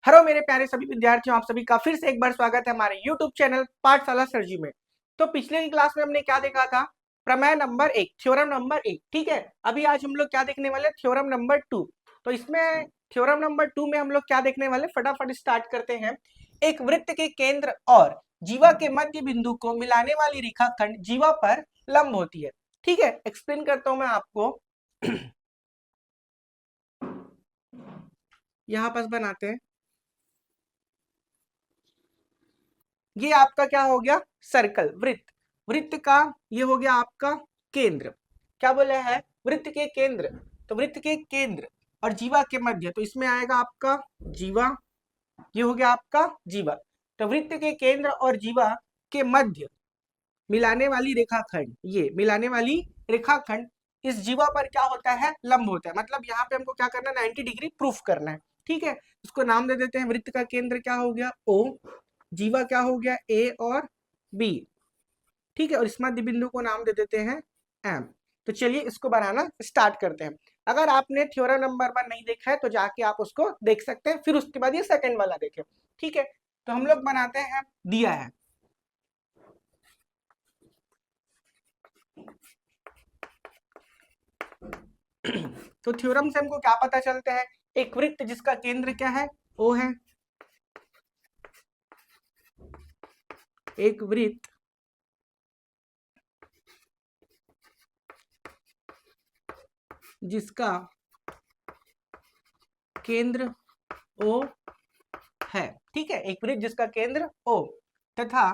Hello मेरे प्यारे सभी विद्यार्थियों, आप सभी का फिर से एक बार स्वागत है हमारे YouTube चैनल पाठशाला सर जी में। तो पिछले की क्लास में हमने क्या देखा था? प्रमेय नंबर 1, थ्योरम नंबर 1। ठीक है, अभी आज हम लोग क्या देखने वाले? Theorem number 2। तो इसमें थ्योरम नंबर 2 में हम लोग क्या देखने वाले? फटाफट स्टार्ट करते हैं। एक वृत्त के केंद्र और जीवा के मध्य बिंदु को मिलाने वाली रेखाखंड जीवा पर लंब होती है। ठीक है, एक्सप्लेन करता हूं मैं आपको। यहाँ पास बनाते हैं। ये आपका क्या हो गया? सर्कल, वृत्त। वृत्त का ये हो गया आपका केंद्र। क्या बोले है? वृत्त के केंद्र। तो वृत्त के केंद्र और जीवा के मध्य, तो इसमें आएगा आपका जीवा। ये हो गया आपका जीवा। तो वृत्त के केंद्र और जीवा के मध्य मिलाने वाली रेखाखंड, ये मिलाने वाली रेखाखंड इस जीवा पर क्या होता है? लंब होता है। मतलब यहाँ पे हमको क्या करना है? 90 डिग्री प्रूफ करना है। ठीक है, इसको नाम दे देते हैं। वृत्त का केंद्र क्या हो गया? ओ। जीवा क्या हो गया? ए और बी। ठीक है, और इस मध्य बिंदु को नाम दे देते हैं एम। तो चलिए इसको बनाना स्टार्ट करते हैं। अगर आपने थ्योरम नंबर 1 नहीं देखा है तो जाके आप उसको देख सकते हैं, फिर उसके बाद ये सेकंड वाला देखें। ठीक है, तो हम लोग बनाते हैं। दिया है तो थ्योरम से हमको क्या पता चलता है? एक वृत्त जिसका केंद्र क्या है? ओ है। एक वृत्त जिसका केंद्र ओ है। ठीक है, एक वृत्त जिसका केंद्र ओ तथा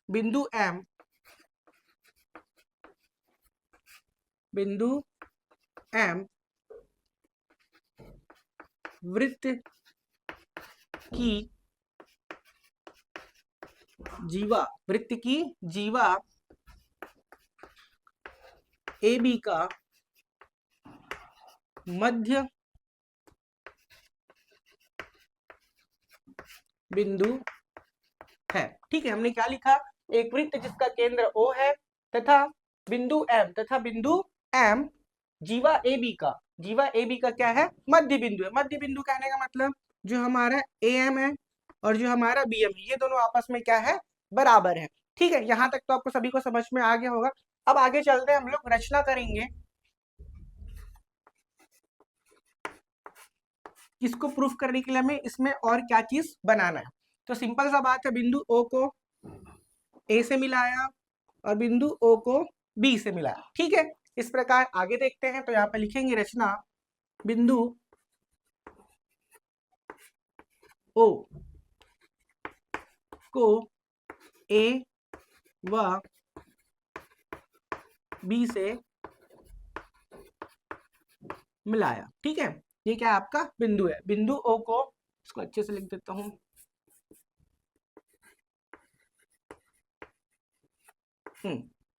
बिंदु एम, बिंदु एम वृत्त की जीवा, वृत्त की जीवा ए बी का मध्य बिंदु है। ठीक है, हमने क्या लिखा? एक वृत्त जिसका केंद्र ओ है तथा बिंदु एम, तथा बिंदु एम जीवा ए बी का, जीवा ए बी का क्या है? मध्य बिंदु है। मध्य बिंदु कहने का मतलब जो हमारा ए एम है और जो हमारा बी एम है, ये दोनों आपस में क्या है? बराबर है। ठीक है, यहां तक तो आपको सभी को समझ में आ गया होगा। अब आगे चलते हैं, हम लोग रचना करेंगे। इसको प्रूफ करने के लिए हमें इसमें और क्या चीज बनाना है? तो सिंपल सा बात है, बिंदु ओ को ए से मिलाया और बिंदु ओ को बी से मिलाया। ठीक है, इस प्रकार आगे देखते हैं। तो यहाँ पे लिखेंगे रचना। बिंदु ओ को ए व बी से मिलाया। ठीक है, ये क्या है? आपका बिंदु है। बिंदु ओ को, इसको अच्छे से लिख देता हूं।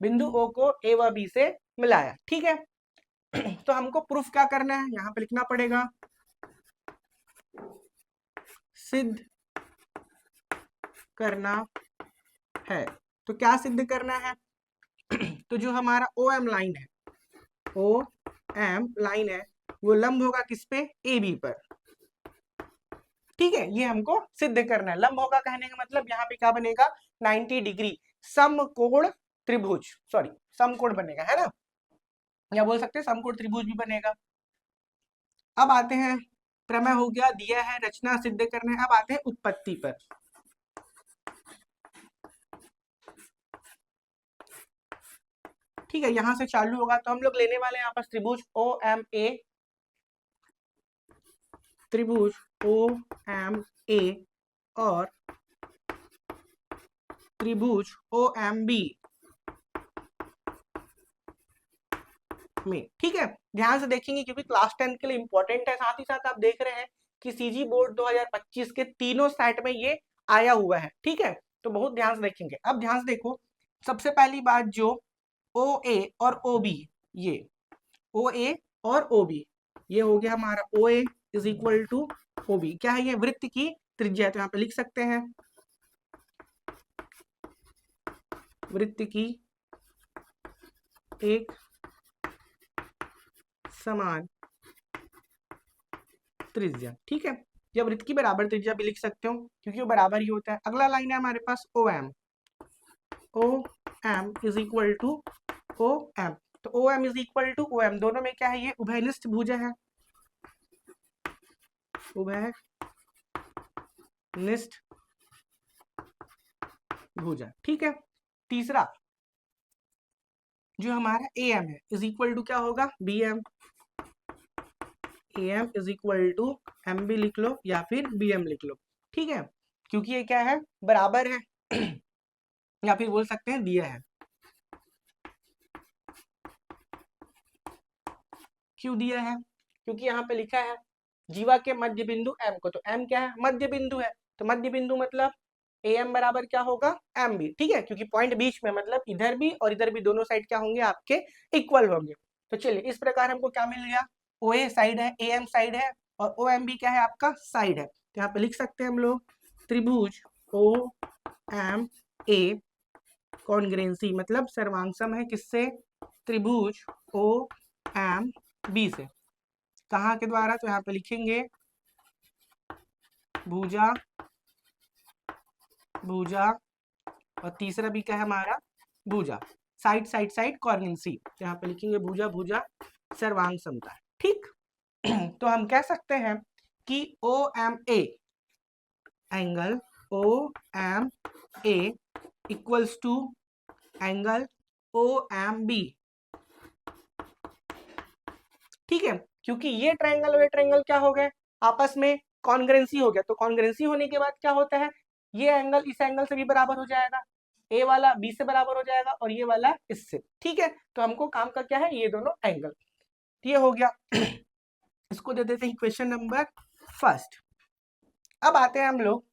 बिंदु ओ को ए व बी से मिलाया। ठीक है, तो हमको प्रूफ क्या करना है? यहाँ पे लिखना पड़ेगा सिद्ध करना है। तो क्या सिद्ध करना है? तो जो हमारा ओ एम लाइन है, ओ एम लाइन है, वो लंब होगा किस पे? ए बी पर। ठीक है, ये हमको सिद्ध करना है। लंब होगा कहने का मतलब यहाँ पे क्या बनेगा? 90 डिग्री समकोण त्रिभुज, सॉरी समकोण बनेगा, है ना? या बोल सकते हैं समकोण त्रिभुज भी बनेगा। अब आते हैं, प्रमेय हो गया, दिया है, रचना सिद्ध करना है। अब आते हैं उत्पत्ति पर। ठीक है, यहां से चालू होगा। तो हम लोग लेने वाले हैं यहाँ पर त्रिभुज ओ एम ए, त्रिभुज ओ एम ए और त्रिभुज ओ एम बी में। ठीक है, ध्यान से देखेंगे क्योंकि क्लास 10 के लिए इंपॉर्टेंट है। साथ ही साथ आप देख रहे हैं कि सीजी बोर्ड 2025 के तीनों सेट में ये आया हुआ है। ठीक है, तो बहुत ध्यान से देखेंगे। अब ध्यान से देखो, सबसे पहली बात, जो ओ ए और ओ बी, ये ओ ए और ओ बी, ये हो गया हमारा O A is equal to O B. क्या है? ये वृत्त की त्रिज्या। तो यहाँ पे लिख सकते हैं वृत्त की एक समान त्रिज्या। ठीक है, या वृत्त की बराबर त्रिज्या भी लिख सकते हो क्योंकि वो बराबर ही होता है। अगला लाइन है हमारे पास O M. O M is equal to O M. तो O M is equal to O M, दोनों में क्या है, ये उभयनिष्ठ भुजा है, उभयनिष्ठ भुजा। ठीक है, तीसरा जो हमारा ए एम है इज इक्वल टू क्या होगा, B M. A M is equal to M B लिख लो या फिर बी एम लिख लो। ठीक है, क्योंकि ये क्या है, बराबर है या फिर बोल सकते हैं दिया है। क्यों दिया है, क्योंकि यहाँ पे लिखा है जीवा के मध्य बिंदु एम को, तो एम क्या है, मध्य बिंदु है, तो मध्य बिंदु मतलब ए एम बराबर क्या होगा, एम बी। ठीक है, क्योंकि पॉइंट बीच में मतलब इधर भी और इधर भी दोनों साइड क्या होंगे, आपके इक्वल होंगे। तो चलिए इस प्रकार हमको क्या मिल गया, ओ ए साइड है, ए एम साइड है और ओ एम बी क्या है, आपका साइड है। तो यहाँ पे लिख सकते हैं हम लोग त्रिभुज ओ एम ए कॉन्ग्रेंसी मतलब सर्वांगसम है किससे, त्रिभुज ओ एम बी से। कहाँ के द्वारा, तो यहाँ पे लिखेंगे भुजा, भुजा और तीसरा भी क्या है हमारा, भुजा, साइड साइड साइड कॉर्निंसी। तो यहाँ पे लिखेंगे भुजा, भुजा सर्वांग समता। ठीक तो हम कह सकते हैं कि O M A angle O M A equals to angle O M B. ठीक है, क्योंकि ये ट्रायंगल और ये ट्रायंगल क्या हो गए, आपस में कॉन्ग्रेंसी हो गया। तो कॉन्ग्रेंसी होने के बाद क्या होता है, ये एंगल इस एंगल से भी बराबर हो जाएगा, ए वाला बी से बराबर हो जाएगा और ये वाला इससे। ठीक है, तो हमको काम का क्या है, ये दोनों एंगल। ये हो गया इसको दे देते हैं क्वेश्चन नंबर फर्स्ट। अब आते हैं हम लोग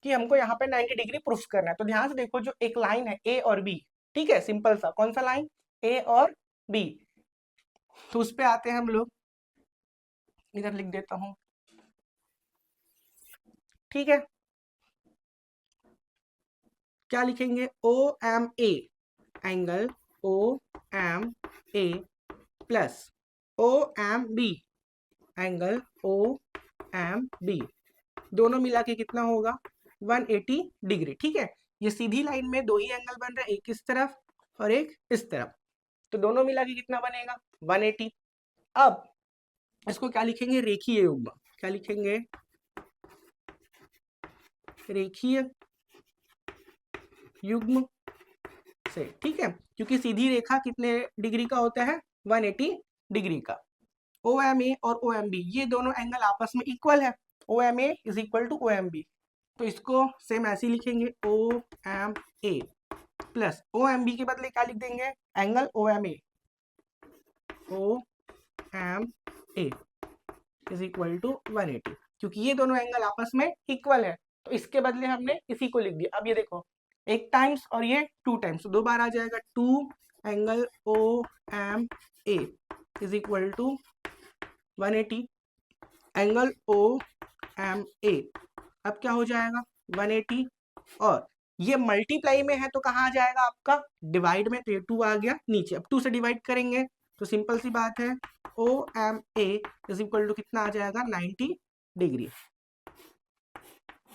कि हमको यहाँ पे 90 डिग्री प्रूफ करना है। तो ध्यान से देखो, जो एक लाइन है ए और बी, ठीक है, सिंपल सा, कौन सा लाइन, ए और बी। तो उस पे आते हैं हम लोग, इधर लिख देता हूं। ठीक है, क्या लिखेंगे, O M A angle O M A plus O M B angle O M B, दोनों मिला के कितना होगा, 180 डिग्री। ठीक है, ये सीधी लाइन में दो ही एंगल बन रहा है, एक इस तरफ और एक इस तरफ, तो दोनों मिला के कितना बनेगा, 180। अब इसको क्या लिखेंगे, रेखीय युग्म। क्या लिखेंगे, रेखीय युग्म से। ठीक है, क्योंकि सीधी रेखा कितने डिग्री का होता है, 180 डिग्री का। ओ एम ए और ओ एम बी ये दोनों एंगल आपस में इक्वल है, O M A is equal to O M B. तो इसको सेम ऐसे लिखेंगे, O M A plus O M B के बदले क्या लिख देंगे, angle O M A, O M A is equal to 180, क्योंकि ये दोनों एंगल आपस में इक्वल है। तो इसके बदले हमने इसी को लिख दिया। अब ये देखो, एक टाइम्स और ये 2 टाइम्स, तो 2 बार आ जाएगा, 2 angle O M A is equal to 180 angle O M A. अब क्या हो जाएगा, 180, और ये मल्टीप्लाई में है तो कहाँ आ जाएगा आपका, डिवाइड में, तो ये 2 आ गया नीचे। अब 2 से डिवाइड करेंगे तो सिंपल सी बात है, O M A is equal to कितना आ जाएगा, 90 डिग्री।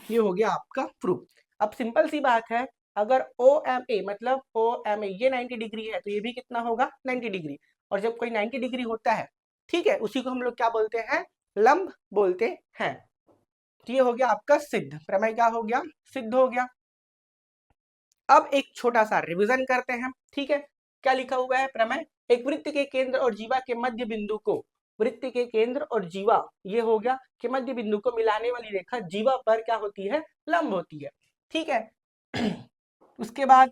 ये हो गया आपका प्रूफ। अब सिंपल सी बात है, अगर ओ एम ए मतलब ओ एम ए ये 90 डिग्री है तो ये भी कितना होगा, 90 डिग्री। और जब कोई 90 डिग्री होता है, ठीक है, उसी को हम लोग क्या बोलते हैं, लंब बोलते हैं। तो ये हो गया आपका सिद्ध, प्रमेय क्या हो गया, सिद्ध हो गया। अब एक छोटा सा रिवीजन करते हैं। ठीक है, क्या लिखा हुआ है, प्रमेय, एक वृत्त के केंद्र और जीवा के मध्य बिंदु को, वृत्त के केंद्र और जीवा ये हो गया कि मध्य बिंदु को मिलाने वाली रेखा जीवा पर क्या होती है, लंब होती है। ठीक है उसके बाद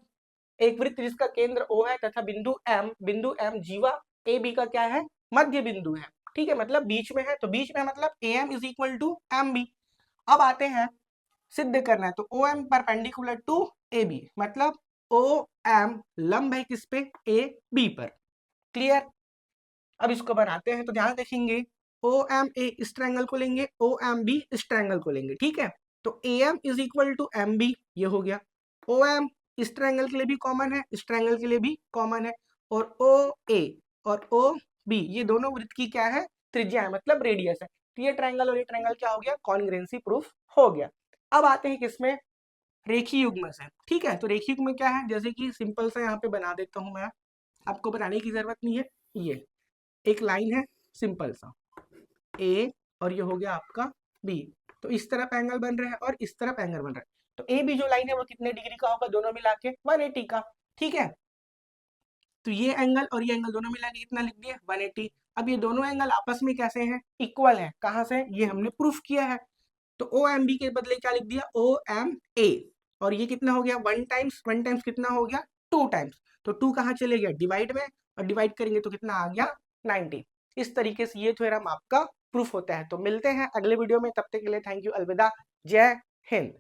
एक वृत्त जिसका केंद्र O है तथा बिंदु M जीवा ए बी का क्या है, मध्य बिंदु है। ठीक है, मतलब बीच में है, तो बीच में मतलब A M is equal to M B. अब आते हैं सिद्ध करना है, तो O M perpendicular to A B, मतलब ओ एम लंब है किस पे, ए बी पर। क्लियर, अब इसको बनाते हैं। तो ध्यान देखेंगे, ओ एम ए इस ट्रायंगल को लेंगे, ओ एम बी इस ट्रायंगल को लेंगे। ठीक है, तो A M is equal to M B, ये हो गया। ओ एम इस ट्रायंगल के लिए भी कॉमन है, इस ट्रायंगल के लिए भी कॉमन है, और ओ ए और ओ बी ये दोनों वृत्त की क्या है, त्रिज्या है, मतलब रेडियस है। तो ये ट्रायंगल और ये ट्रायंगल क्या हो गया, कॉन्ग्रुएंसी प्रूफ हो गया। अब आते हैं किसमें, रेखीय युग्म से। ठीक है, तो रेखीय युग्म क्या है, जैसे कि सिंपल सा यहाँ पे बना देता हूँ मैं, आपको बनाने की जरूरत नहीं है। ये एक लाइन है सिंपल सा ए, और ये हो गया आपका बी। तो इस तरफ एंगल बन रहा है और इस तरफ एंगल बन रहा है। तो ए बी जो लाइन है वो कितने डिग्री का होगा, दोनों मिला के 180 का। ठीक है, तो ये एंगल और ये एंगल दोनों मिला के कितना लिख दिया, 180। अब ये दोनों एंगल आपस में कैसे हैं, इक्वल है। कहाँ से, ये हमने प्रूफ किया है। तो ओ एम बी के बदले क्या लिख दिया, ओ एम ए। और ये कितना हो गया, 1 टाइम्स कितना हो गया, 2 टाइम्स। तो 2 कहाँ चले गया, डिवाइड में, और डिवाइड करेंगे तो कितना आ गया, 90। इस तरीके से ये थ्योरम आपका प्रूफ होता है। तो मिलते हैं अगले वीडियो में, तब तक के लिए थैंक यू, अलविदा, जय हिंद।